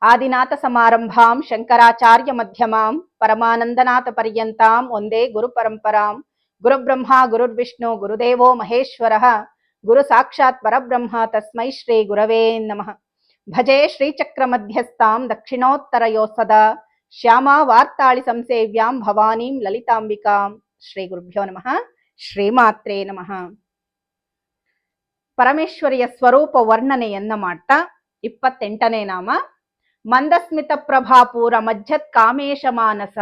ಆದಿನಾಥ ಸಮಾರಂಭಾಂ ಶಂಕರಾಚಾರ್ಯ ಮಧ್ಯಮಾಂ ಪರಮಾನಂದನಾಥ ಪರ್ಯಂತಾಂ ಒಂದೇ ಗುರು ಪರಂಪರಾಂ ಗುರುಬ್ರಹ್ಮ ಗುರುರ್ವಿಷ್ಣು ಗುರುದೇವೋ ಮಹೇಶ್ವರಃ ಗುರು ಸಾಕ್ಷಾತ್ ಪರಬ್ರಹ್ಮ ತಸ್ಮೈ ಶ್ರೀ ಗುರವೇ ನಮಃ. ಭಜೆ ಶ್ರೀಚಕ್ರ ಮಧ್ಯಸ್ಥಾಂ ದಕ್ಷಿಣೋತ್ತರಯೋ ಸದಾ ಶ್ಯಾಮಾ ವಾರ್ತಾಳಿ ಸಂಸೇವ್ಯಾಂ ಭವಾನೀಂ ಲಲಿತಾಂಬಿಕಾಂ. ಶ್ರೀ ಗುರುಭ್ಯೋ ನಮಃ. ಶ್ರೀಮಾತ್ರೇ ನಮಃ. ಪರಮೇಶ್ವರಿಯ ಸ್ವರೂಪ ವರ್ಣನೆಯನ್ನ ಮಾಡ್ತಾ 28ನೇ ನಾಮ ಮಂದಸ್ಮಿತ ಪ್ರಭಾಪೂರ ಮಜ್ಜತ್ ಕಾಮೇಶ ಮಾನಸ.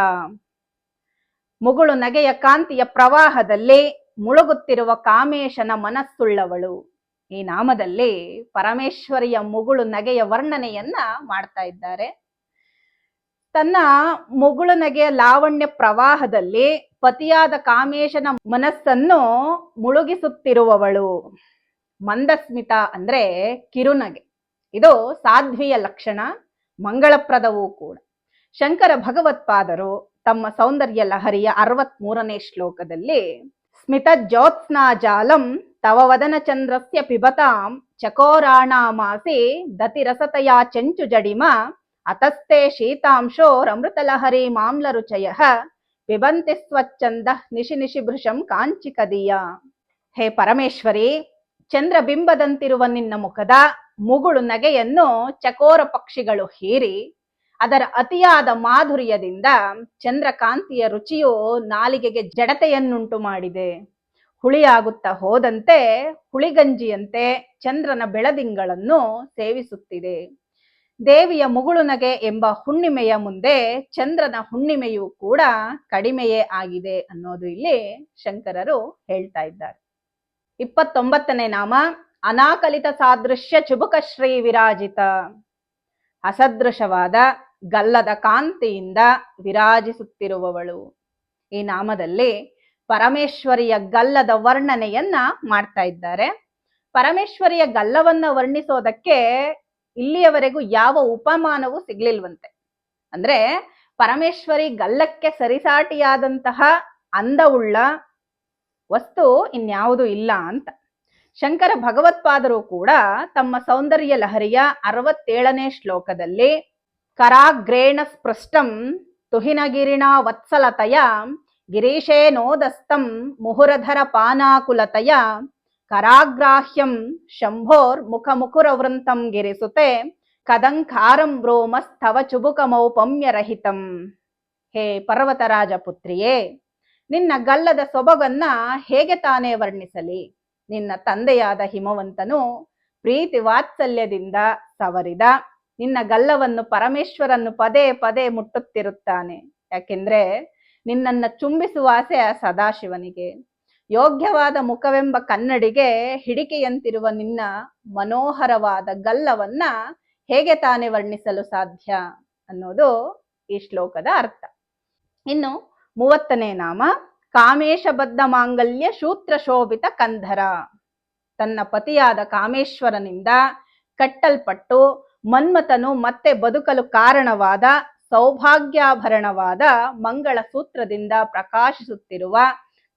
ಮುಗುಳು ನಗೆಯ ಕಾಂತಿಯ ಪ್ರವಾಹದಲ್ಲಿ ಮುಳುಗುತ್ತಿರುವ ಕಾಮೇಶನ ಮನಸ್ಸುಳ್ಳವಳು. ಈ ನಾಮದಲ್ಲಿ ಪರಮೇಶ್ವರಿಯ ಮುಗುಳು ನಗೆಯ ವರ್ಣನೆಯನ್ನ ಮಾಡ್ತಾ ಇದ್ದಾರೆ. ತನ್ನ ಮುಗುಳು ನಗೆಯ ಲಾವಣ್ಯ ಪ್ರವಾಹದಲ್ಲಿ ಪತಿಯಾದ ಕಾಮೇಶನ ಮನಸ್ಸನ್ನು ಮುಳುಗಿಸುತ್ತಿರುವವಳು. ಮಂದಸ್ಮಿತ ಅಂದ್ರೆ ಕಿರುನಗೆ. ಇದು ಸಾಧ್ವಿಯ ಲಕ್ಷಣ, ಮಂಗಳಪ್ರದವೂ ಕೂಡ. ಶಂಕರ ಭಗವತ್ಪಾದರು ತಮ್ಮ ಸೌಂದರ್ಯ ಲಹರಿಯ 63ನೇ ಶ್ಲೋಕದಲ್ಲಿ ಸ್ಮಿತ ಜ್ಯೋತ್ಸ್ನಾ ಜಾಲಂ ತವ ವದನ ಚಂದ್ರಸ್ಯ ಪಿಬತಾಂ ಚಕೋರಾಣಾಮಾಸಿ ದತಿರಸತಯಾ ಚೆಂಚು ಜಡಿಮ ಅತಸ್ತೆ ಶೀತಾಂಶೋರಮೃತಲಹರಿ ಮಾಮ್ಲ ರುಚಯ ಪಿಬಂತಿ ಸ್ವಚ್ಛಂದ ನಿಶಿ ನಿಶಿ ಭೃಶಂ ಕಾಂಚಿಕದಿಯ. ಹೇ ಪರಮೇಶ್ವರಿ, ಚಂದ್ರಬಿಂಬದಂತಿರುವ ನಿನ್ನ ಮುಖದ ಮುಗುಳು ನಗೆಯನ್ನು ಚಕೋರ ಪಕ್ಷಿಗಳು ಹೀರಿ ಅದರ ಅತಿಯಾದ ಮಾಧುರ್ಯದಿಂದ ಚಂದ್ರಕಾಂತಿಯ ರುಚಿಯು ನಾಲಿಗೆಗೆ ಜಡತೆಯನ್ನುಂಟು ಮಾಡಿದೆ. ಹುಳಿಯಾಗುತ್ತಾ ಹೋದಂತೆ ಹುಳಿಗಂಜಿಯಂತೆ ಚಂದ್ರನ ಬೆಳದಿಂಗಳನ್ನು ಸೇವಿಸುತ್ತಿದೆ. ದೇವಿಯ ಮುಗುಳು ನಗೆ ಎಂಬ ಹುಣ್ಣಿಮೆಯ ಮುಂದೆ ಚಂದ್ರನ ಹುಣ್ಣಿಮೆಯೂ ಕೂಡ ಕಡಿಮೆಯೇ ಆಗಿದೆ ಅನ್ನೋದು ಇಲ್ಲಿ ಶಂಕರರು ಹೇಳ್ತಾ ಇದ್ದಾರೆ. 29ನೇ ನಾಮ ಅನಾಕಲಿತ ಸಾದೃಶ್ಯ ಚುಬುಕ ಶ್ರೀ ವಿರಾಜಿತ. ಅಸದೃಶವಾದ ಗಲ್ಲದ ಕಾಂತಿಯಿಂದ ವಿರಾಜಿಸುತ್ತಿರುವವಳು. ಈ ನಾಮದಲ್ಲಿ ಪರಮೇಶ್ವರಿಯ ಗಲ್ಲದ ವರ್ಣನೆಯನ್ನ ಮಾಡ್ತಾ ಇದ್ದಾರೆ. ಪರಮೇಶ್ವರಿಯ ಗಲ್ಲವನ್ನ ವರ್ಣಿಸೋದಕ್ಕೆ ಇಲ್ಲಿಯವರೆಗೂ ಯಾವ ಉಪಮಾನವೂ ಸಿಗ್ಲಿಲ್ವಂತೆ. ಅಂದ್ರೆ ಪರಮೇಶ್ವರಿ ಗಲ್ಲಕ್ಕೆ ಸರಿಸಾಟಿಯಾದಂತಹ ಅಂದವುಳ್ಳ ವಸ್ತು ಇನ್ಯಾವುದು ಇಲ್ಲ ಅಂತ. ಶಂಕರ ಭಗವತ್ಪಾದರು ಕೂಡ ತಮ್ಮ ಸೌಂದರ್ಯ ಲಹರಿಯ 67ನೇ ಶ್ಲೋಕದಲ್ಲಿ ಕರಾಗ್ರೇಣ ಸ್ಪೃಷ್ಟಂ ತುಹಿನಗಿರಿಣಾ ವತ್ಸಲತಯ ಗಿರೀಶೇನೋದಸ್ತಂ ಮುಹುರಧರ ಪಾನಾಕುಲತಯ ಕರಾಗ್ರಾಹ್ಯಂ ಶಂಭೋರ್ ಮುಖ ಮುಕುರವೃಂತಂ ಗಿರಿಸುತೆ ಕದಂಕಾರಂ ವ್ರೋಮಸ್ತವ ಚುಬುಕಮೌಪಮ್ಯರಹಿತಂ. ಹೇ ಪರ್ವತರಾಜ ಪುತ್ರಿಯೇ, ನಿನ್ನ ಗಲ್ಲದ ಸೊಬಗನ್ನ ಹೇಗೆ ತಾನೇ ವರ್ಣಿಸಲಿ? ನಿನ್ನ ತಂದೆಯಾದ ಹಿಮವಂತನು ಪ್ರೀತಿ ವಾತ್ಸಲ್ಯದಿಂದ ಸವರಿದ ನಿನ್ನ ಗಲ್ಲವನ್ನು ಪರಮೇಶ್ವರನ್ನು ಪದೇ ಪದೇ ಮುಟ್ಟುತ್ತಿರುತ್ತಾನೆ. ಯಾಕೆಂದ್ರೆ ನಿನ್ನನ್ನ ಚುಂಬಿಸುವ ಆಸೆ ಸದಾಶಿವನಿಗೆ. ಯೋಗ್ಯವಾದ ಮುಖವೆಂಬ ಕನ್ನಡಿಗೆ ಹಿಡಿಕೆಯಂತಿರುವ ನಿನ್ನ ಮನೋಹರವಾದ ಗಲ್ಲವನ್ನ ಹೇಗೆ ತಾನೇ ವರ್ಣಿಸಲು ಸಾಧ್ಯ ಅನ್ನೋದು ಈ ಶ್ಲೋಕದ ಅರ್ಥ. ಇನ್ನು 30ನೇ ನಾಮ ಕಾಮೇಶ ಬದ್ಧ ಮಾಂಗಲ್ಯ ಶೂತ್ರ ಶೋಭಿತ ಕಂಧರ. ತನ್ನ ಪತಿಯಾದ ಕಾಮೇಶ್ವರನಿಂದ ಕಟ್ಟಲ್ಪಟ್ಟು ಮನ್ಮಥನು ಮತ್ತೆ ಬದುಕಲು ಕಾರಣವಾದ ಸೌಭಾಗ್ಯಾಭರಣವಾದ ಮಂಗಳ ಸೂತ್ರದಿಂದ ಪ್ರಕಾಶಿಸುತ್ತಿರುವ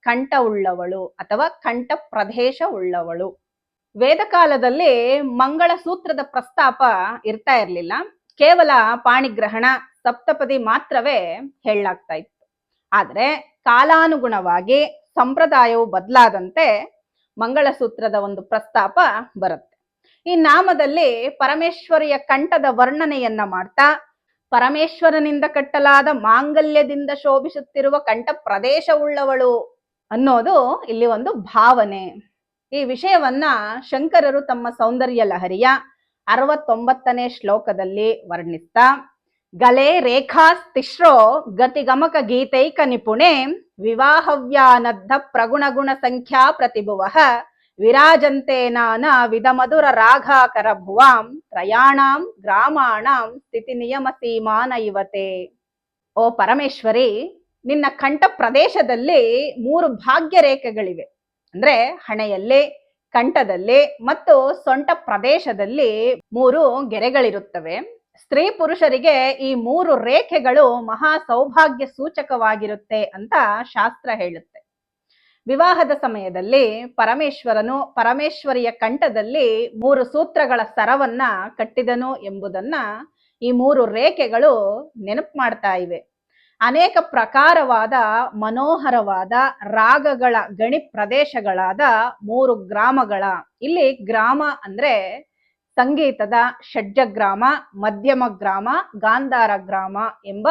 ಕಂಠ ಉಳ್ಳವಳು ಅಥವಾ ಕಂಠ ಪ್ರದೇಶ ಉಳ್ಳವಳು. ವೇದಕಾಲದಲ್ಲಿ ಮಂಗಳ ಸೂತ್ರದ ಪ್ರಸ್ತಾಪ ಇರ್ತಾ ಇರಲಿಲ್ಲ. ಕೇವಲ ಪಾಣಿಗ್ರಹಣ ಸಪ್ತಪದಿ ಮಾತ್ರವೇ ಹೇಳಲಾಗ್ತಾ ಇತ್ತು. ಆದ್ರೆ ಕಾಲಾನುಗುಣವಾಗಿ ಸಂಪ್ರದಾಯವು ಬದಲಾದಂತೆ ಮಂಗಳಸೂತ್ರದ ಒಂದು ಪ್ರಸ್ತಾಪ ಬರುತ್ತೆ. ಈ ನಾಮದಲ್ಲಿ ಪರಮೇಶ್ವರಿಯ ಕಂಠದ ವರ್ಣನೆಯನ್ನ ಮಾಡ್ತಾ ಪರಮೇಶ್ವರನಿಂದ ಕಟ್ಟಲಾದ ಮಾಂಗಲ್ಯದಿಂದ ಶೋಭಿಸುತ್ತಿರುವ ಕಂಠ ಪ್ರದೇಶ ಉಳ್ಳವಳು ಅನ್ನೋದು ಇಲ್ಲಿ ಒಂದು ಭಾವನೆ. ಈ ವಿಷಯವನ್ನ ಶಂಕರರು ತಮ್ಮ ಸೌಂದರ್ಯ ಲಹರಿಯ 69ನೇ ಶ್ಲೋಕದಲ್ಲಿ ವರ್ಣಿಸ್ತಾ ಗಲೆ ರೇಖಾಸ್ತಿಶ್ರೋ ಗತಿಗಮಕ ಗೀತೈಕ ನಿಪುಣೆ ವಿವಾಹವ್ಯಾನದ್ಧ ಪ್ರಗುಣಗುಣ ಸಂಖ್ಯಾ ಪ್ರತಿಭುವ ವಿರಾಜಂತೆ ನಾನಾ ವಿಧ ಮಧುರ ರಾಘಾಕರ ಭುವಾಂ ತ್ರಯಾಣಾಂ ಗ್ರಾಮಾಣಾಂ ಸ್ಥಿತಿ ನಿಯಮ ಸೀಮಾನ ಯುವತೆ. ಓ ಪರಮೇಶ್ವರಿ, ನಿನ್ನ ಕಂಠ ಪ್ರದೇಶದಲ್ಲಿ 3 ಭಾಗ್ಯ ರೇಖೆಗಳಿವೆ. ಅಂದ್ರೆ ಹಣೆಯಲ್ಲಿ, ಕಂಠದಲ್ಲಿ ಮತ್ತು ಸೊಂಟ ಪ್ರದೇಶದಲ್ಲಿ 3 ಗೆರೆಗಳಿರುತ್ತವೆ. ಸ್ತ್ರೀ ಪುರುಷರಿಗೆ ಈ 3 ರೇಖೆಗಳು ಮಹಾ ಸೌಭಾಗ್ಯ ಸೂಚಕವಾಗಿರುತ್ತೆ ಅಂತ ಶಾಸ್ತ್ರ ಹೇಳುತ್ತೆ. ವಿವಾಹದ ಸಮಯದಲ್ಲಿ ಪರಮೇಶ್ವರನು ಪರಮೇಶ್ವರಿಯ ಕಂಠದಲ್ಲಿ 3 ಸೂತ್ರಗಳ ಸರವನ್ನ ಕಟ್ಟಿದನು ಎಂಬುದನ್ನ ಈ 3 ರೇಖೆಗಳು ನೆನಪು ಮಾಡ್ತಾ ಇವೆ. ಅನೇಕ ಪ್ರಕಾರವಾದ ಮನೋಹರವಾದ ರಾಗಗಳ ಗಣಿ ಪ್ರದೇಶಗಳಾದ 3 ಗ್ರಾಮಗಳ, ಇಲ್ಲಿ ಗ್ರಾಮ ಅಂದ್ರೆ ಸಂಗೀತದ ಷಡ್ಜಗ್ರಾಮ, ಮಧ್ಯಮ ಗ್ರಾಮ, ಗಾಂಧಾರ ಗ್ರಾಮ ಎಂಬ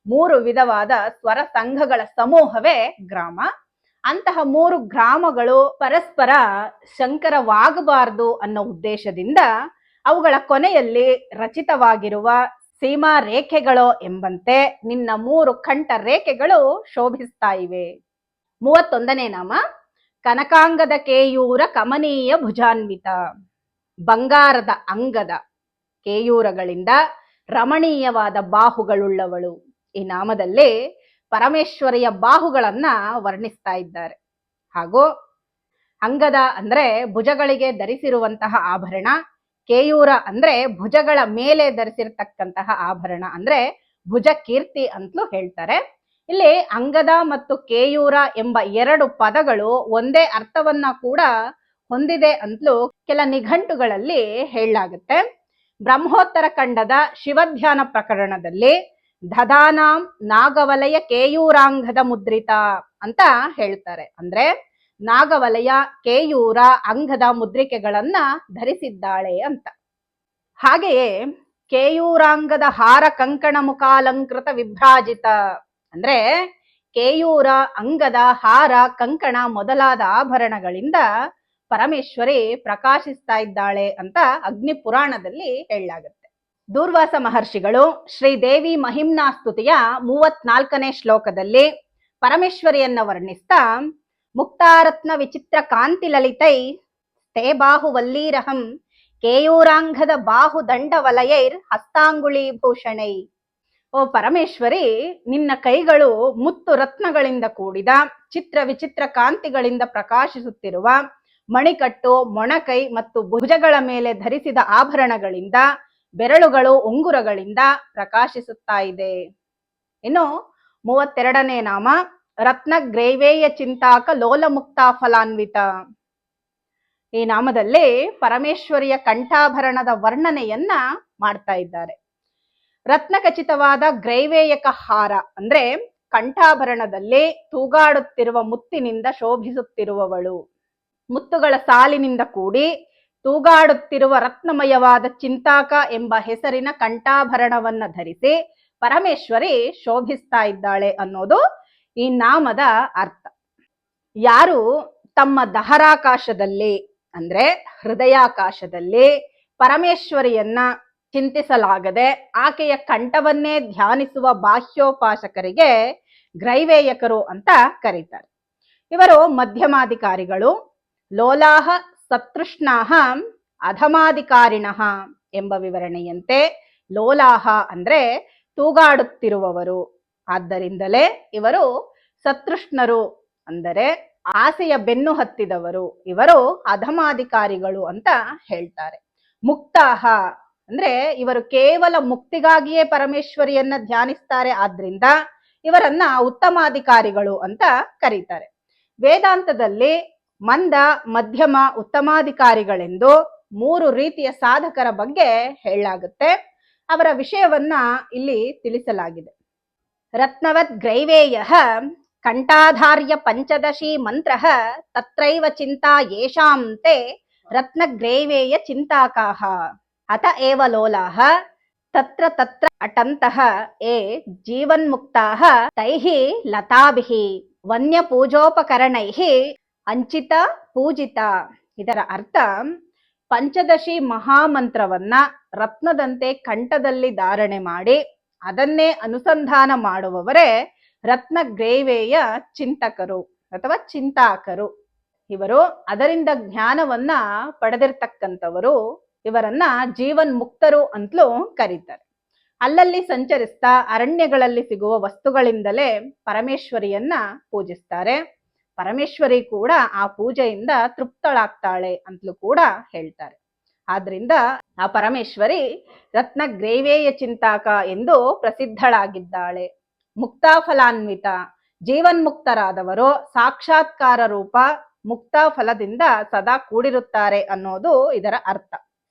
3 ವಿಧವಾದ ಸ್ವರ ಸಂಘಗಳ ಸಮೂಹವೇ ಗ್ರಾಮ. ಅಂತಹ 3 ಗ್ರಾಮಗಳು ಪರಸ್ಪರ ಸಂಕರವಾಗಬಾರದು ಅನ್ನೋ ಉದ್ದೇಶದಿಂದ ಅವುಗಳ ಕೊನೆಯಲ್ಲಿ ರಚಿತವಾಗಿರುವ ಸೀಮಾ ರೇಖೆಗಳು ಎಂಬಂತೆ ನಿನ್ನ 3 ಕಂಠ ರೇಖೆಗಳು ಶೋಭಿಸ್ತಾ ಇವೆ. 31ನೇ ನಾಮ ಕನಕಾಂಗದ ಕೇಯೂರ ಕಮನೀಯ ಭುಜಾನ್ವಿತ. ಬಂಗಾರದ ಅಂಗದ ಕೇಯೂರಗಳಿಂದ ರಮಣೀಯವಾದ ಬಾಹುಗಳುಳ್ಳವಳು. ಈ ನಾಮದಲ್ಲಿ ಪರಮೇಶ್ವರಿಯ ಬಾಹುಗಳನ್ನ ವರ್ಣಿಸ್ತಾ ಇದ್ದಾರೆ. ಹಾಗೂ ಅಂಗದ ಅಂದ್ರೆ ಭುಜಗಳಿಗೆ ಧರಿಸಿರುವಂತಹ ಆಭರಣ, ಕೇಯೂರ ಅಂದ್ರೆ ಭುಜಗಳ ಮೇಲೆ ಧರಿಸಿರ್ತಕ್ಕಂತಹ ಆಭರಣ, ಅಂದ್ರೆ ಭುಜ ಕೀರ್ತಿ ಅಂತಲೂ ಹೇಳ್ತಾರೆ. ಇಲ್ಲಿ ಅಂಗದ ಮತ್ತು ಕೇಯೂರ ಎಂಬ 2 ಪದಗಳು ಒಂದೇ ಅರ್ಥವನ್ನ ಕೂಡ ಹೊಂದಿದೆ ಅಂತಲೂ ಕೆಲ ನಿಘಂಟುಗಳಲ್ಲಿ ಹೇಳಲಾಗುತ್ತೆ. ಬ್ರಹ್ಮೋತ್ತರ ಖಂಡದ ಶಿವಧ್ಯಾನ ಪ್ರಕರಣದಲ್ಲಿ ದಧಾನಾಂ ನಾಗವಲಯ ಕೇಯೂರಾಂಗದ ಮುದ್ರಿತ ಅಂತ ಹೇಳ್ತಾರೆ. ಅಂದ್ರೆ ನಾಗವಲಯ, ಕೇಯೂರ, ಅಂಗದ ಮುದ್ರಿಕೆಗಳನ್ನ ಧರಿಸಿದ್ದಾಳೆ ಅಂತ. ಹಾಗೆಯೇ ಕೇಯೂರಾಂಗದ ಹಾರ ಕಂಕಣ ಮುಖಾಲಂಕೃತ ವಿಭ್ರಾಜಿತ ಅಂದ್ರೆ ಕೇಯೂರ, ಅಂಗದ ಹಾರ, ಕಂಕಣ ಮೊದಲಾದ ಆಭರಣಗಳಿಂದ ಪರಮೇಶ್ವರಿ ಪ್ರಕಾಶಿಸ್ತಾ ಇದ್ದಾಳೆ ಅಂತ ಅಗ್ನಿ ಪುರಾಣದಲ್ಲಿ ಹೇಳಲಾಗುತ್ತೆ. ದೂರ್ವಾಸ ಮಹರ್ಷಿಗಳು ಶ್ರೀದೇವಿ ಮಹಿಮ್ನಾ ಸ್ತುತಿಯ 34ನೇ ಶ್ಲೋಕದಲ್ಲಿ ಪರಮೇಶ್ವರಿಯನ್ನ ವರ್ಣಿಸ್ತಾ ಮುಕ್ತಾರತ್ನ ವಿಚಿತ್ರ ಕಾಂತಿ ಲಲಿತೈ ತೇ ಬಾಹು ವಲ್ಲೀರಹಂ ಕೇಯೂರಾಂಗದ ಬಾಹು ದಂಡ ವಲಯೈರ್ ಹಸ್ತಾಂಗುಳಿ ಭೂಷಣೈ. ಓ ಪರಮೇಶ್ವರಿ, ನಿನ್ನ ಕೈಗಳು ಮುತ್ತು ರತ್ನಗಳಿಂದ ಕೂಡಿದ ಚಿತ್ರ ವಿಚಿತ್ರ ಕಾಂತಿಗಳಿಂದ ಪ್ರಕಾಶಿಸುತ್ತಿರುವ ಮಣಿಕಟ್ಟು, ಮೊಣಕೈ ಮತ್ತು ಭುಜಗಳ ಮೇಲೆ ಧರಿಸಿದ ಆಭರಣಗಳಿಂದ, ಬೆರಳುಗಳು, ಉಂಗುರಗಳಿಂದ ಪ್ರಕಾಶಿಸುತ್ತಾ ಇದೆ. ಇನ್ನು 32ನೇ ನಾಮ ರತ್ನ ಗ್ರೈವೇಯ ಚಿಂತಾಕ ಲೋಲ ಮುಕ್ತಾ ಫಲಾನ್ವಿತ. ಈ ನಾಮದಲ್ಲಿ ಪರಮೇಶ್ವರಿಯ ಕಂಠಾಭರಣದ ವರ್ಣನೆಯನ್ನ ಮಾಡ್ತಾ ಇದ್ದಾರೆ. ರತ್ನಖಚಿತವಾದ ಗ್ರೈವೇಯಕ ಹಾರ ಅಂದ್ರೆ ಕಂಠಾಭರಣದಲ್ಲಿ ತೂಗಾಡುತ್ತಿರುವ ಮುತ್ತಿನಿಂದ ಶೋಭಿಸುತ್ತಿರುವವಳು. ಮುತ್ತುಗಳ ಸಾಲಿನಿಂದ ಕೂಡಿ ತೂಗಾಡುತ್ತಿರುವ ರತ್ನಮಯವಾದ ಚಿಂತಾಕ ಎಂಬ ಹೆಸರಿನ ಕಂಠಾಭರಣವನ್ನ ಧರಿಸಿ ಪರಮೇಶ್ವರಿ ಶೋಭಿಸ್ತಾ ಇದ್ದಾಳೆ ಅನ್ನೋದು ಈ ನಾಮದ ಅರ್ಥ. ಯಾರು ತಮ್ಮ ದಹರಾಕಾಶದಲ್ಲಿ ಅಂದ್ರೆ ಹೃದಯಾಕಾಶದಲ್ಲಿ ಪರಮೇಶ್ವರಿಯನ್ನ ಚಿಂತಿಸಲಾಗದೆ ಆಕೆಯ ಕಂಠವನ್ನೇ ಧ್ಯಾನಿಸುವ ಬಾಹ್ಯೋಪಾಸಕರಿಗೆ ಗ್ರೈವೇಯಕರು ಅಂತ ಕರೀತಾರೆ. ಇವರು ಮಧ್ಯಮಾಧಿಕಾರಿಗಳು. ಲೋಲಾಹ ಸತೃಷ್ಣಾಹ ಅಧಮಾಧಿಕಾರಿಣಃ ಎಂಬ ವಿವರಣೆಯಂತೆ ಲೋಲಾಹ ಅಂದ್ರೆ ತೂಗಾಡುತ್ತಿರುವವರು. ಆದ್ದರಿಂದಲೇ ಇವರು ಸತೃಷ್ಣರು ಅಂದರೆ ಆಸೆಯ ಬೆನ್ನು ಹತ್ತಿದವರು. ಇವರು ಅಧಮಾಧಿಕಾರಿಗಳು ಅಂತ ಹೇಳ್ತಾರೆ. ಮುಕ್ತಾಹ ಅಂದ್ರೆ ಇವರು ಕೇವಲ ಮುಕ್ತಿಗಾಗಿಯೇ ಪರಮೇಶ್ವರಿಯನ್ನ ಧ್ಯಾನಿಸ್ತಾರೆ. ಆದ್ರಿಂದ ಇವರನ್ನ ಉತ್ತಮಾಧಿಕಾರಿಗಳು ಅಂತ ಕರೀತಾರೆ. ವೇದಾಂತದಲ್ಲಿ ಮಂದ, ಮಧ್ಯಮ, ಉತ್ತಮಾಧಿಕಾರಿಗಳೆಂದು 3 ರೀತಿಯ ಸಾಧಕರ ಬಗ್ಗೆ ಹೇಳಲಾಗುತ್ತೆ. ಅವರ ವಿಷಯವನ್ನ ಇಲ್ಲಿ ತಿಳಿಸಲಾಗಿದೆ. ರತ್ನವತ್ ಗ್ರೈವೇಯ ಕಂಠಾಧಾರ್ಯ ಪಂಚದಶಿ ಮಂತ್ರ ತತ್ರೈವ ಚಿಂತಾ ಯೇಷಾಂ ತೇ ರತ್ನ ಗ್ರೈವೇಯ ಚಿಂತಾಕಾಹ ಅತ ಏವ ಲೋಲಾಹ ತತ್ರ ತತ್ರ ಅಟಂತಃ ಏ ಜೀವನ್ಮುಕ್ತಾಃ ತೈಃ ಲತಾಭಿಃ ವನ್ಯ ಪೂಜೋಪಕರಣೈಃ ಅಂಚಿತ ಪೂಜಿತ. ಇದರ ಅರ್ಥ ಪಂಚದಶಿ ಮಹಾಮಂತ್ರವನ್ನ ರತ್ನದಂತೆ ಕಂಠದಲ್ಲಿ ಧಾರಣೆ ಮಾಡಿ ಅದನ್ನೇ ಅನುಸಂಧಾನ ಮಾಡುವವರೇ ರತ್ನ ಗ್ರೈವೇಯ ಚಿಂತಕರು ಅಥವಾ ಚಿಂತಾಕರು. ಇವರು ಅದರಿಂದ ಜ್ಞಾನವನ್ನ ಪಡೆದಿರ್ತಕ್ಕಂಥವರು. ಇವರನ್ನ ಜೀವನ್ ಮುಕ್ತರು ಅಂತಲೂ ಕರೀತಾರೆ. ಅಲ್ಲಲ್ಲಿ ಸಂಚರಿಸ್ತಾ ಅರಣ್ಯಗಳಲ್ಲಿ ಸಿಗುವ ವಸ್ತುಗಳಿಂದಲೇ ಪರಮೇಶ್ವರಿಯನ್ನ ಪೂಜಿಸ್ತಾರೆ. ಪರಮೇಶ್ವರಿ ಕೂಡ ಆ ಪೂಜೆಯಿಂದ ತೃಪ್ತಳಾಗ್ತಾಳೆ ಅಂತಲೂ ಕೂಡ ಹೇಳ್ತಾರೆ. ಆದ್ರಿಂದ ಆ ಪರಮೇಶ್ವರಿ ರತ್ನ ಗ್ರೈವೇಯ ಚಿಂತಾಕ ಎಂದು ಪ್ರಸಿದ್ಧಳಾಗಿದ್ದಾಳೆ. ಮುಕ್ತಾಫಲಾನ್ವಿತ, ಜೀವನ್ಮುಕ್ತರಾದವರು ಸಾಕ್ಷಾತ್ಕಾರ ರೂಪ ಮುಕ್ತ ಫಲದಿಂದ ಸದಾ ಕೂಡಿರುತ್ತಾರೆ ಅನ್ನೋದು ಇದರ ಅರ್ಥ.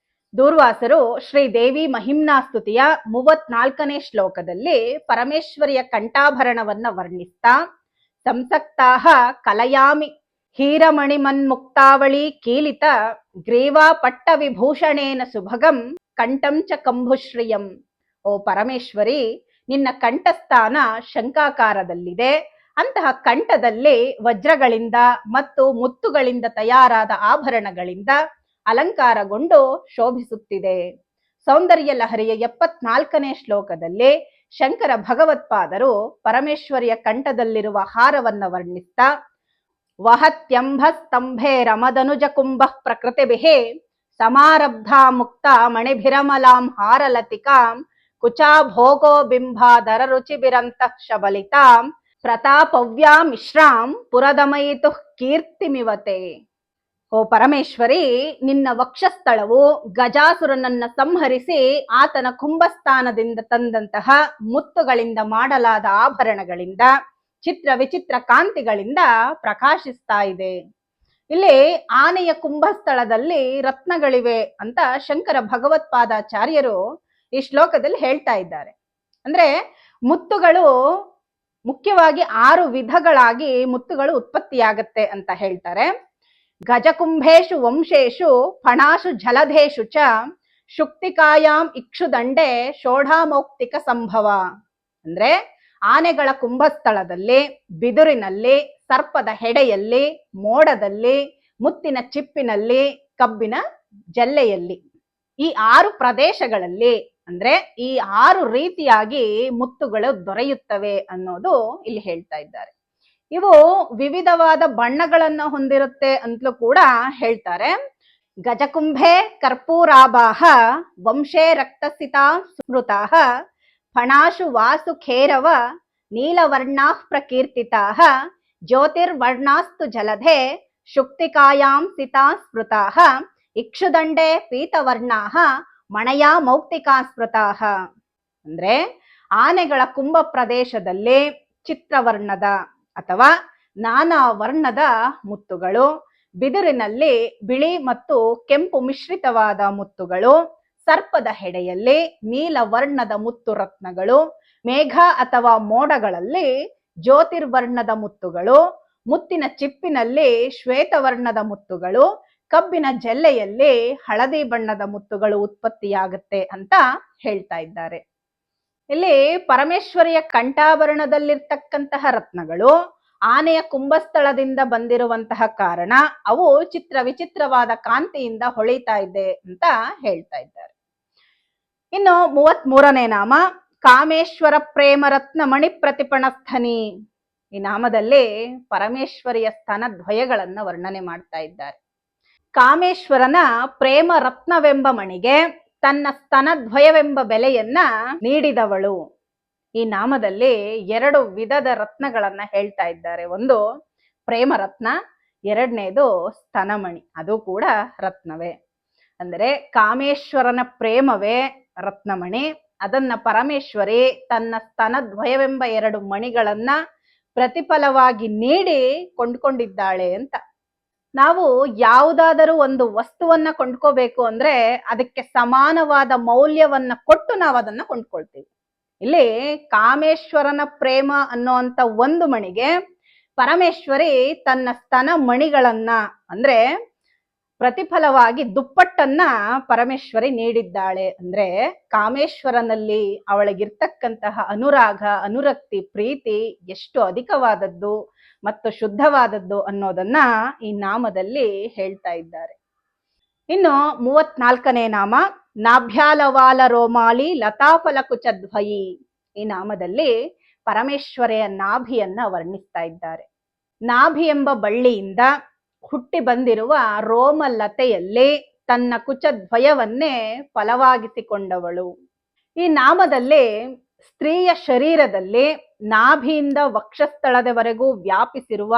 ದೂರ್ವಾಸರು ಶ್ರೀದೇವಿ ಮಹಿಮ್ನಾ ಸ್ತುತಿಯ 34ನೇ ಶ್ಲೋಕದಲ್ಲಿ ಪರಮೇಶ್ವರಿಯ ಕಂಠಾಭರಣವನ್ನ ವರ್ಣಿಸ್ತಾ ಸಂಸಕ್ತಾಹ ಕಲಯಾಮಿ ಹೀರಮಣಿಮನ್ಮುಕ್ತಾವಳಿ ಕೀಲಿತ ಗ್ರೀವಾ ಪಟ್ಟ ವಿಭೂಷಣೇನ ಸುಭಗಂ ಕಂಠಂ ಚ ಕಂಭುಶ್ರಿಯಂ. ಓ ಪರಮೇಶ್ವರಿ, ನಿನ್ನ ಕಂಠಸ್ಥಾನ ಶಂಖಾಕಾರದಲ್ಲಿದೆ. ಅಂತಹ ಕಂಠದಲ್ಲಿ ವಜ್ರಗಳಿಂದ ಮತ್ತು ಮುತ್ತುಗಳಿಂದ ತಯಾರಾದ ಆಭರಣಗಳಿಂದ ಅಲಂಕಾರಗೊಂಡು ಶೋಭಿಸುತ್ತಿದೆ. ಸೌಂದರ್ಯ ಲಹರಿಯ 74ನೇ ಶ್ಲೋಕದಲ್ಲಿ ಶಂಕರ ಭಗವತ್ಪಾದರು ಪರಮೇಶ್ವರಿಯ ಕಂಠದಲ್ಲಿರುವ ಹಾರವನ್ನ ವರ್ಣಿಸ್ತಾ ವಹತ್ಯಂಭ ಸ್ತಂಭೆ ರಮದನುಜ ಕುಂಭ ಪ್ರಕೃತಿಭಿಃ ಸಮಾರಬ್ಧ ಮುಕ್ತ ಮಣಿಭಿರಮಲಾಂ ಹಾರಲತಿಕಾಂ ಕುಚಾ ಭೋಗೋ ಬಿಂಬಾಧರ ರುಚಿಬಿರಂತಃ ಶಬಲಿತಾಂ ಪ್ರತಾಪವ್ಯಾ ಮಿಶ್ರಾಂ ಪುರದಮಯಿತು ಕೀರ್ತಿಮಿವತೆ. ಓ ಪರಮೇಶ್ವರಿ, ನಿನ್ನ ವಕ್ಷಸ್ಥಳವು ಗಜಾಸುರನನ್ನ ಸಂಹರಿಸಿ ಆತನ ಕುಂಭಸ್ಥಾನದಿಂದ ತಂದಂತಹ ಮುತ್ತುಗಳಿಂದ ಮಾಡಲಾದ ಆಭರಣಗಳಿಂದ ಚಿತ್ರ ವಿಚಿತ್ರ ಕಾಂತಿಗಳಿಂದ ಪ್ರಕಾಶಿಸ್ತಾ ಇದೆ. ಇಲ್ಲಿ ಆನೆಯ ಕುಂಭಸ್ಥಳದಲ್ಲಿ ರತ್ನಗಳಿವೆ ಅಂತ ಶಂಕರ ಭಗವತ್ಪಾದಾಚಾರ್ಯರು ಈ ಶ್ಲೋಕದಲ್ಲಿ ಹೇಳ್ತಾ ಇದ್ದಾರೆ. ಅಂದ್ರೆ ಮುತ್ತುಗಳು ಮುಖ್ಯವಾಗಿ 6 ವಿಧಗಳಾಗಿ ಮುತ್ತುಗಳು ಉತ್ಪತ್ತಿಯಾಗತ್ತೆ ಅಂತ ಹೇಳ್ತಾರೆ. ಗಜಕುಂಭೇಶು ವಂಶೇಶು ಫಣಾಶು ಜಲಧೇಶು ಚ ಶುಕ್ತಿಕಾಯಾಂ ಇಕ್ಷುದಂಡೆ ಷೋಢಾಮೌಕ್ತಿಕ ಸಂಭವ. ಅಂದ್ರೆ ಆನೆಗಳ ಕುಂಭಸ್ಥಳದಲ್ಲಿ, ಬಿದುರಿನಲ್ಲಿ, ಸರ್ಪದ ಹೆಡೆಯಲ್ಲಿ, ಮೋಡದಲ್ಲಿ, ಮುತ್ತಿನ ಚಿಪ್ಪಿನಲ್ಲಿ, ಕಬ್ಬಿನ ಜಲ್ಲೆಯಲ್ಲಿ, ಈ 6 ಪ್ರದೇಶಗಳಲ್ಲಿ ಅಂದ್ರೆ ಈ 6 ರೀತಿಯಾಗಿ ಮುತ್ತುಗಳು ದೊರೆಯುತ್ತವೆ ಅನ್ನೋದು ಇಲ್ಲಿ ಹೇಳ್ತಾ ಇದ್ದಾರೆ. ಇವು ವಿವಿಧವಾದ ಬಣ್ಣಗಳನ್ನ ಹೊಂದಿರುತ್ತೆ ಅಂತಲೂ ಕೂಡ ಹೇಳ್ತಾರೆ. ಗಜಕುಂಭೆ ಕರ್ಪೂರಾಭಾಹ ವಂಶೇ ರಕ್ತಸಿತಾ ಸ್ಮೃತಾಃ ಫಣಾಶು ವಾಸು ಖೇರವ ನೀಲವರ್ಣಾಃ ಪ್ರಕೀರ್ತಿತಾಃ ಜ್ಯೋತಿರ್ವರ್ಣಾಸ್ತು ಜಲಧೆ ಶುಕ್ತಿಕಾಯಾಂ ಸಿತಾ ಸ್ಮೃತಾಃ ಇಕ್ಷುದಂಡೆ ಪೀತವರ್ಣಾಃ ಮಣಯಾ ಮೌಕ್ತಿಕಾ ಸ್ಮೃತಾಃ. ಅಂದ್ರೆ ಆನೆಗಳ ಕುಂಭ ಪ್ರದೇಶದಲ್ಲಿ ಚಿತ್ರವರ್ಣದ ಅಥವಾ ನಾನಾ ವರ್ಣದ ಮುತ್ತುಗಳು, ಬಿದಿರಿನಲ್ಲಿ ಬಿಳಿ ಮತ್ತು ಕೆಂಪು ಮಿಶ್ರಿತವಾದ ಮುತ್ತುಗಳು, ಸರ್ಪದ ಹೆಡೆಯಲ್ಲಿ ನೀಲ ವರ್ಣದ ಮುತ್ತು ರತ್ನಗಳು, ಮೇಘ ಅಥವಾ ಮೋಡಗಳಲ್ಲಿ ಜ್ಯೋತಿರ್ವರ್ಣದ ಮುತ್ತುಗಳು, ಮುತ್ತಿನ ಚಿಪ್ಪಿನಲ್ಲಿ ಶ್ವೇತವರ್ಣದ ಮುತ್ತುಗಳು, ಕಬ್ಬಿನ ಜಲ್ಲೆಯಲ್ಲಿ ಹಳದಿ ಬಣ್ಣದ ಮುತ್ತುಗಳು ಉತ್ಪತ್ತಿಯಾಗುತ್ತೆ ಅಂತ ಹೇಳ್ತಾ ಇದ್ದಾರೆ. ಇಲ್ಲಿ ಪರಮೇಶ್ವರಿಯ ಕಂಠಾಭರಣದಲ್ಲಿರ್ತಕ್ಕಂತಹ ರತ್ನಗಳು ಆನೆಯ ಕುಂಭಸ್ಥಳದಿಂದ ಬಂದಿರುವಂತಹ ಕಾರಣ ಅವು ಚಿತ್ರ ವಿಚಿತ್ರವಾದ ಕಾಂತಿಯಿಂದ ಹೊಳಿತಾ ಇದೆ ಅಂತ ಹೇಳ್ತಾ ಇದ್ದಾರೆ. ಇನ್ನು 33ನೇ ನಾಮ ಕಾಮೇಶ್ವರ ಪ್ರೇಮ ರತ್ನ ಮಣಿ ಪ್ರತಿಪಣಸ್ಥನಿ. ಈ ನಾಮದಲ್ಲಿ ಪರಮೇಶ್ವರಿಯ ಸ್ತನದ್ವಯಗಳನ್ನ ವರ್ಣನೆ ಮಾಡ್ತಾ ಇದ್ದಾರೆ. ಕಾಮೇಶ್ವರನ ಪ್ರೇಮ ರತ್ನವೆಂಬ ಮಣಿಗೆ ತನ್ನ ಸ್ತನದ್ವಯವೆಂಬ ಬೆಲೆಯನ್ನ ನೀಡಿದವಳು. ಈ ನಾಮದಲ್ಲಿ 2 ವಿಧದ ರತ್ನಗಳನ್ನ ಹೇಳ್ತಾ ಇದ್ದಾರೆ. ಒಂದು ಪ್ರೇಮ ರತ್ನ, ಎರಡನೇದು ಸ್ತನಮಣಿ, ಅದು ಕೂಡ ರತ್ನವೇ. ಅಂದರೆ ಕಾಮೇಶ್ವರನ ಪ್ರೇಮವೇ ರತ್ನಮಣಿ, ಅದನ್ನ ಪರಮೇಶ್ವರಿ ತನ್ನ ಸ್ತನದ್ವಯವೆಂಬ 2 ಮಣಿಗಳನ್ನ ಪ್ರತಿಫಲವಾಗಿ ನೀಡಿ ಕೊಂಡ್ಕೊಂಡಿದ್ದಾಳೆ ಅಂತ. ನಾವು ಯಾವುದಾದರೂ ಒಂದು ವಸ್ತುವನ್ನ ಕೊಂಡ್ಕೋಬೇಕು ಅಂದ್ರೆ ಅದಕ್ಕೆ ಸಮಾನವಾದ ಮೌಲ್ಯವನ್ನ ಕೊಟ್ಟು ನಾವು ಅದನ್ನ ಕೊಂಡ್ಕೊಳ್ತೀವಿ. ಇಲ್ಲಿ ಕಾಮೇಶ್ವರನ ಪ್ರೇಮ ಅನ್ನುವಂತ ಒಂದು ಮಣಿಗೆ ಪರಮೇಶ್ವರಿ ತನ್ನ ಸ್ತನ ಮಣಿಗಳನ್ನ ಅಂದ್ರೆ ಪ್ರತಿಫಲವಾಗಿ ದುಪ್ಪಟ್ಟನ್ನ ಪರಮೇಶ್ವರಿ ನೀಡಿದ್ದಾಳೆ. ಅಂದ್ರೆ ಕಾಮೇಶ್ವರನಲ್ಲಿ ಅವಳಿಗಿರ್ತಕ್ಕಂತಹ ಅನುರಾಗ, ಅನುರಕ್ತಿ, ಪ್ರೀತಿ ಎಷ್ಟು ಅಧಿಕವಾದದ್ದು ಮತ್ತು ಶುದ್ಧವಾದದ್ದು ಅನ್ನೋದನ್ನ ಈ ನಾಮದಲ್ಲಿ ಹೇಳ್ತಾ ಇದ್ದಾರೆ. ಇನ್ನು 34ನೇ ನಾಮ ನಾಭ್ಯಾಲವಾಲ ರೋಮಾಲಿ ಲತಾಫಲ ಕುಚಧ್ವಯಿ. ಈ ನಾಮದಲ್ಲಿ ಪರಮೇಶ್ವರಿಯ ನಾಭಿಯನ್ನ ವರ್ಣಿಸ್ತಾ ಇದ್ದಾರೆ. ನಾಭಿ ಎಂಬ ಬಳ್ಳಿಯಿಂದ ಹುಟ್ಟಿ ಬಂದಿರುವ ರೋಮಲತೆಯಲ್ಲಿ ತನ್ನ ಕುಚದ್ವಯವನ್ನೇ ಫಲವಾಗಿಸಿಕೊಂಡವಳು. ಈ ನಾಮದಲ್ಲಿ ಸ್ತ್ರೀಯ ಶರೀರದಲ್ಲಿ ನಾಭಿಯಿಂದ ವಕ್ಷಸ್ಥಳದವರೆಗೂ ವ್ಯಾಪಿಸಿರುವ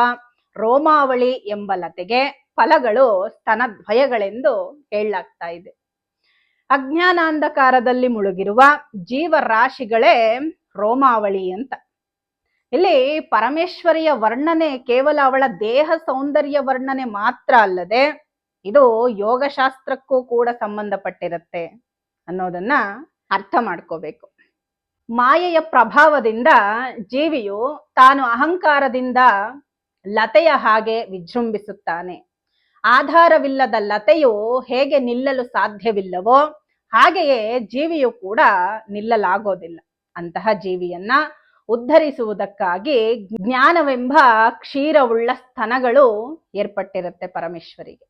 ರೋಮಾವಳಿ ಎಂಬ ಲತೆಗೆ ಫಲಗಳು ಸ್ತನದ್ವಯಗಳೆಂದು ಹೇಳಲಾಗ್ತಾ ಇದೆ. ಅಜ್ಞಾನಾಂಧಕಾರದಲ್ಲಿ ಮುಳುಗಿರುವ ಜೀವರಾಶಿಗಳೇ ರೋಮಾವಳಿ ಅಂತ. ಇಲ್ಲಿ ಪರಮೇಶ್ವರಿಯ ವರ್ಣನೆ ಕೇವಲ ಅವಳ ದೇಹ ಸೌಂದರ್ಯ ವರ್ಣನೆ ಮಾತ್ರ ಅಲ್ಲದೆ ಇದು ಯೋಗಶಾಸ್ತ್ರಕ್ಕೂ ಕೂಡ ಸಂಬಂಧಪಟ್ಟಿರುತ್ತೆ ಅನ್ನೋದನ್ನ ಅರ್ಥ ಮಾಡ್ಕೋಬೇಕು. ಮಾಯೆಯ ಪ್ರಭಾವದಿಂದ ಜೀವಿಯು ತಾನು ಅಹಂಕಾರದಿಂದ ಲತೆಯ ಹಾಗೆ ವಿಜೃಂಭಿಸುತ್ತಾನೆ. ಆಧಾರವಿಲ್ಲದ ಲತೆಯು ಹೇಗೆ ನಿಲ್ಲಲು ಸಾಧ್ಯವಿಲ್ಲವೋ ಹಾಗೆಯೇ ಜೀವಿಯು ಕೂಡ ನಿಲ್ಲಲಾಗೋದಿಲ್ಲ. ಅಂತಹ ಜೀವಿಯನ್ನ ಉದ್ಧರಿಸುವುದಕ್ಕಾಗಿ ಜ್ಞಾನವೆಂಬ ಕ್ಷೀರವುಳ್ಳ ಸ್ತನಗಳು ಏರ್ಪಟ್ಟಿರುತ್ತೆ ಪರಮೇಶ್ವರಿಗೆ.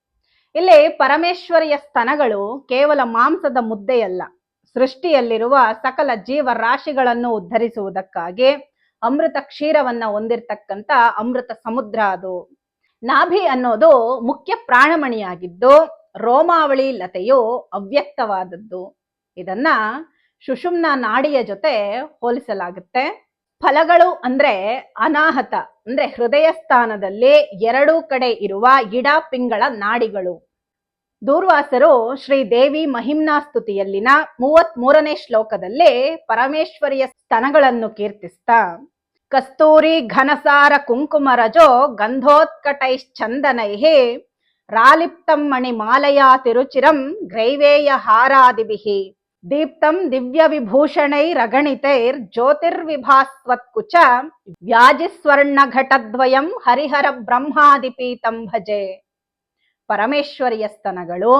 ಇಲ್ಲಿ ಪರಮೇಶ್ವರಿಯ ಸ್ತನಗಳು ಕೇವಲ ಮಾಂಸದ ಮುದ್ದೆಯಲ್ಲ, ಸೃಷ್ಟಿಯಲ್ಲಿರುವ ಸಕಲ ಜೀವರಾಶಿಗಳನ್ನು ಉದ್ಧರಿಸುವುದಕ್ಕಾಗಿ ಅಮೃತ ಕ್ಷೀರವನ್ನ ಹೊಂದಿರತಕ್ಕಂತ ಅಮೃತ ಸಮುದ್ರ ಅದು. ನಾಭಿ ಅನ್ನೋದು ಮುಖ್ಯ ಪ್ರಾಣಮಣಿಯಾಗಿದ್ದು ರೋಮಾವಳಿ ಲತೆಯು ಅವ್ಯಕ್ತವಾದದ್ದು. ಇದನ್ನ ಸುಷುಮ್ನ ನಾಡಿಯ ಜೊತೆ ಹೋಲಿಸಲಾಗುತ್ತೆ. ಫಲಗಳು ಅಂದ್ರೆ ಅನಾಹತ ಅಂದ್ರೆ ಹೃದಯ ಸ್ಥಾನದಲ್ಲಿ ಎರಡೂ ಕಡೆ ಇರುವ ಇಡ ಪಿಂಗಳ ನಾಡಿಗಳು. ದೂರ್ವಾಸರು ಶ್ರೀ ದೇವಿ ಮಹಿಮ್ನಾ ಸ್ತುತಿಯಲ್ಲಿನ 33ನೇ ಶ್ಲೋಕದಲ್ಲಿ ಪರಮೇಶ್ವರಿಯ ಸ್ತನಗಳನ್ನು ಕೀರ್ತಿಸ್ತಾ ಕಸ್ತೂರಿ ಘನಸಾರ ಕುಂಕುಮ ರಜೋ ಗಂಧೋತ್ಕಟೈಶ್ಚಂದನೈಃ ರಾಲಿಪ್ತಂ ಮಣಿಮಾಲಯಾ ತಿರುಚಿರಂ ಗ್ರೈವೇಯ ಹಾರಾದಿಭಿಃ ದೀಪ್ತಂ ದಿವ್ಯ ವಿಭೂಷಣೈರಗಣಿತೈರ್ ಜ್ಯೋತಿರ್ವಿಭಾಸ್ವತ್ಕುಚ ವ್ಯಾಜಿಸ್ವರ್ಣ ಘಟದ್ವಯಂ ಹರಿಹರ ಬ್ರಹ್ಮಾದಿಪೀತಂ ಭಜೆ. ಪರಮೇಶ್ವರಿಯ ಸ್ತನಗಳು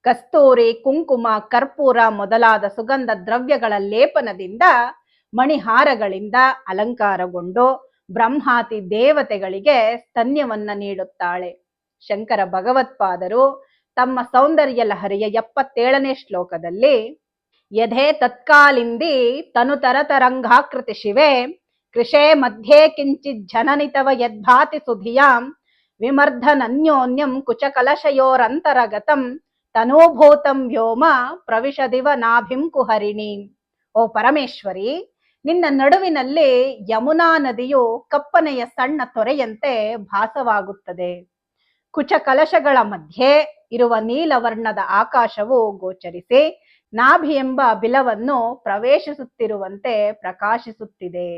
ಕಸ್ತೂರಿ, ಕುಂಕುಮ, ಕರ್ಪೂರ ಮೊದಲಾದ ಸುಗಂಧ ದ್ರವ್ಯಗಳ ಲೇಪನದಿಂದ ಮಣಿಹಾರಗಳಿಂದ ಅಲಂಕಾರಗೊಂಡು ಬ್ರಹ್ಮಾತಿ ದೇವತೆಗಳಿಗೆ ಸ್ತನ್ಯವನ್ನ ನೀಡುತ್ತಾಳೆ. ಶಂಕರ ಭಗವತ್ಪಾದರು ತಮ್ಮ ಸೌಂದರ್ಯ ಲಹರಿಯ 77ನೇ ಶ್ಲೋಕದಲ್ಲಿ ಯಥೇ ತತ್ಕಾಲಿಂದಿ ತನುತರತರಂಗಾಕೃತಿ ಶಿವೆ ಕೃಷೇ ಮಧ್ಯೆ ಕಿಂಚಿತ್ ಜನನಿತವ ಯದ್ಭಾತಿ ಸುಧಿಯಾಂ ವಿಮರ್ಧನನ್ಯೋನ್ಯಂ ಕುಚಕಲಶಯೋರಂತರಗತಂ ತನೂಭೂತಂ ವ್ಯೋಮ ಪ್ರವಿಶದಿವ ನಾಭಿಂ ಕುಹರಿಣಿ. ಓ ಪರಮೇಶ್ವರಿ, ನಿನ್ನ ನಡುವಿನಲ್ಲಿ ಯಮುನಾ ನದಿಯು ಕಪ್ಪನೆಯ ಸಣ್ಣ ತೊರೆಯಂತೆ ಭಾಸವಾಗುತ್ತದೆ. ಕುಚಕಲಶಗಳ ಮಧ್ಯೆ ಇರುವ ನೀಲವರ್ಣದ ಆಕಾಶವು ಗೋಚರಿಸಿ ನಾಭಿ ಎಂಬ ಬಿಲವನ್ನು ಪ್ರವೇಶಿಸುತ್ತಿರುವಂತೆ ಪ್ರಕಾಶಿಸುತ್ತಿದೆ.